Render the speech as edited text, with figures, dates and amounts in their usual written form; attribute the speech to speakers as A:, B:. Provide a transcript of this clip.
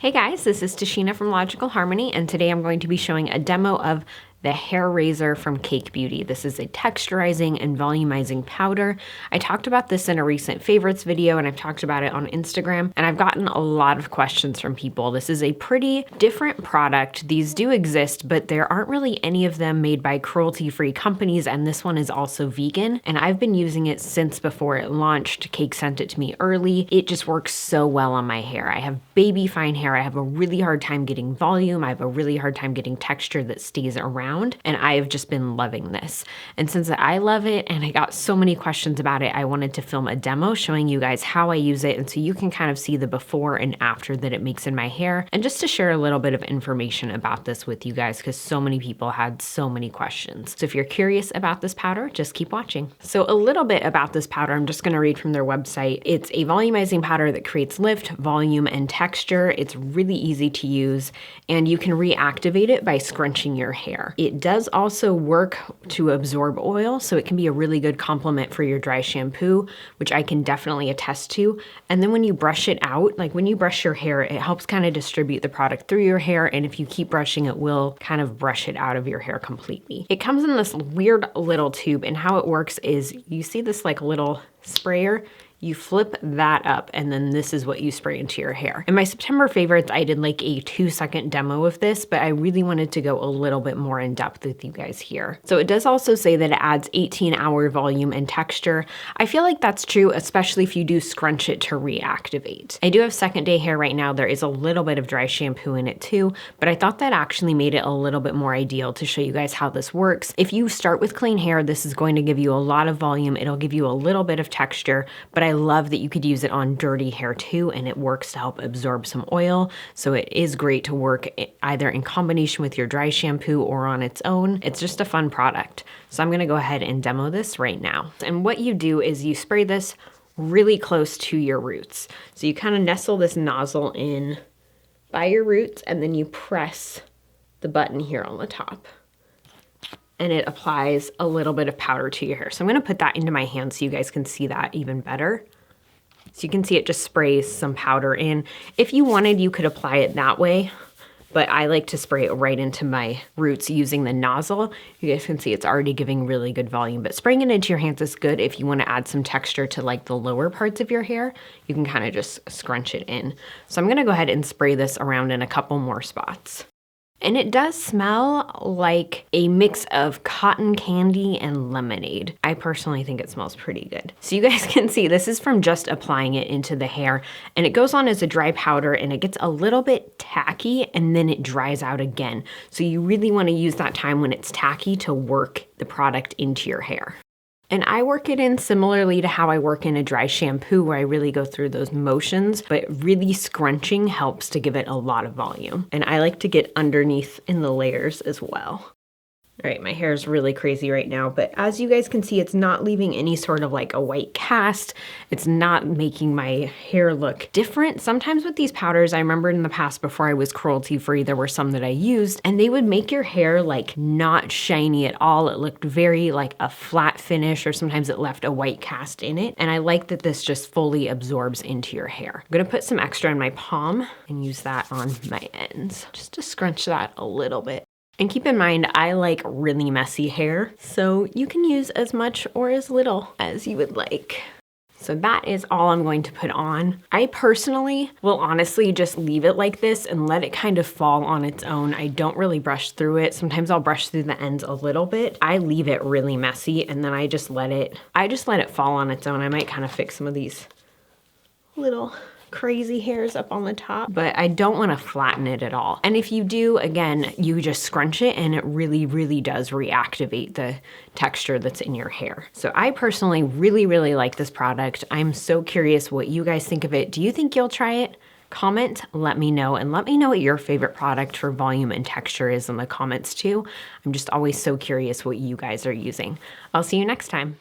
A: Hey guys, this is Tashina from Logical Harmony, and today I'm going to be showing a demo of the hair razor from Cake Beauty. This is a texturizing and volumizing powder. I talked about this in a recent favorites video, and I've talked about it on Instagram, and I've gotten a lot of questions from people. This is a pretty different product. These do exist, but there aren't really any of them made by cruelty-free companies, and this one is also vegan, and I've been using it since before it launched. Cake sent it to me early. It just works so well on my hair. I have baby fine hair. I have a really hard time getting volume. I have a really hard time getting texture that stays around. And I have just been loving this. And since I love it and I got so many questions about it, I wanted to film a demo showing you guys how I use it, and so you can kind of see the before and after that it makes in my hair, and just to share a little bit of information about this with you guys because so many people had so many questions. So if you're curious about this powder, just keep watching. So a little bit about this powder, I'm just gonna read from their website. It's a volumizing powder that creates lift, volume, and texture. It's really easy to use, and you can reactivate it by scrunching your hair. It does also work to absorb oil, so it can be a really good complement for your dry shampoo, which I can definitely attest to. And then when you brush it out, like when you brush your hair, it helps kind of distribute the product through your hair, and if you keep brushing, it will kind of brush it out of your hair completely. It comes in this weird little tube, and how it works is you see this like little sprayer. You flip that up, and then this is what you spray into your hair. In my September favorites, I did like a 2-second demo of this, but I really wanted to go a little bit more in depth with you guys here. So it does also say that it adds 18-hour volume and texture. I feel like that's true, especially if you do scrunch it to reactivate. I do have second day hair right now. There is a little bit of dry shampoo in it too, but I thought that actually made it a little bit more ideal to show you guys how this works. If you start with clean hair, this is going to give you a lot of volume. It'll give you a little bit of texture, but I love that you could use it on dirty hair too, and it works to help absorb some oil. So it is great to work either in combination with your dry shampoo or on its own. It's just a fun product. So I'm gonna go ahead and demo this right now. And what you do is you spray this really close to your roots. So you kind of nestle this nozzle in by your roots, and then you press the button here on the top, and it applies a little bit of powder to your hair. So I'm gonna put that into my hand so you guys can see that even better. So you can see it just sprays some powder in. If you wanted, you could apply it that way, but I like to spray it right into my roots using the nozzle. You guys can see it's already giving really good volume, but spraying it into your hands is good if you want to add some texture to like the lower parts of your hair. You can kind of just scrunch it in. So I'm gonna go ahead and spray this around in a couple more spots. And it does smell like a mix of cotton candy and lemonade. I personally think it smells pretty good. So you guys can see this is from just applying it into the hair, and it goes on as a dry powder, and it gets a little bit tacky and then it dries out again. So you really want to use that time when it's tacky to work the product into your hair. And I work it in similarly to how I work in a dry shampoo, where I really go through those motions, but really scrunching helps to give it a lot of volume. And I like to get underneath in the layers as well. All right, my hair is really crazy right now, but as you guys can see, it's not leaving any sort of like a white cast. It's not making my hair look different. Sometimes with these powders, I remember in the past before I was cruelty-free, there were some that I used, and they would make your hair like not shiny at all. It looked very like a flat finish, or sometimes it left a white cast in it. And I like that this just fully absorbs into your hair. I'm gonna put some extra in my palm and use that on my ends, just to scrunch that a little bit. And keep in mind, I like really messy hair, so you can use as much or as little as you would like. So that is all I'm going to put on. I personally will honestly just leave it like this and let it kind of fall on its own. I don't really brush through it. Sometimes I'll brush through the ends a little bit. I leave it really messy, and then I just let it fall on its own. I might kind of fix some of these little crazy hairs up on the top, but I don't want to flatten it at all. And if you do, again, you just scrunch it, and it really, really does reactivate the texture that's in your hair. So I personally really, really like this product. I'm so curious what you guys think of it. Do you think you'll try it? Comment, let me know, and let me know what your favorite product for volume and texture is in the comments too. I'm just always so curious what you guys are using. I'll see you next time.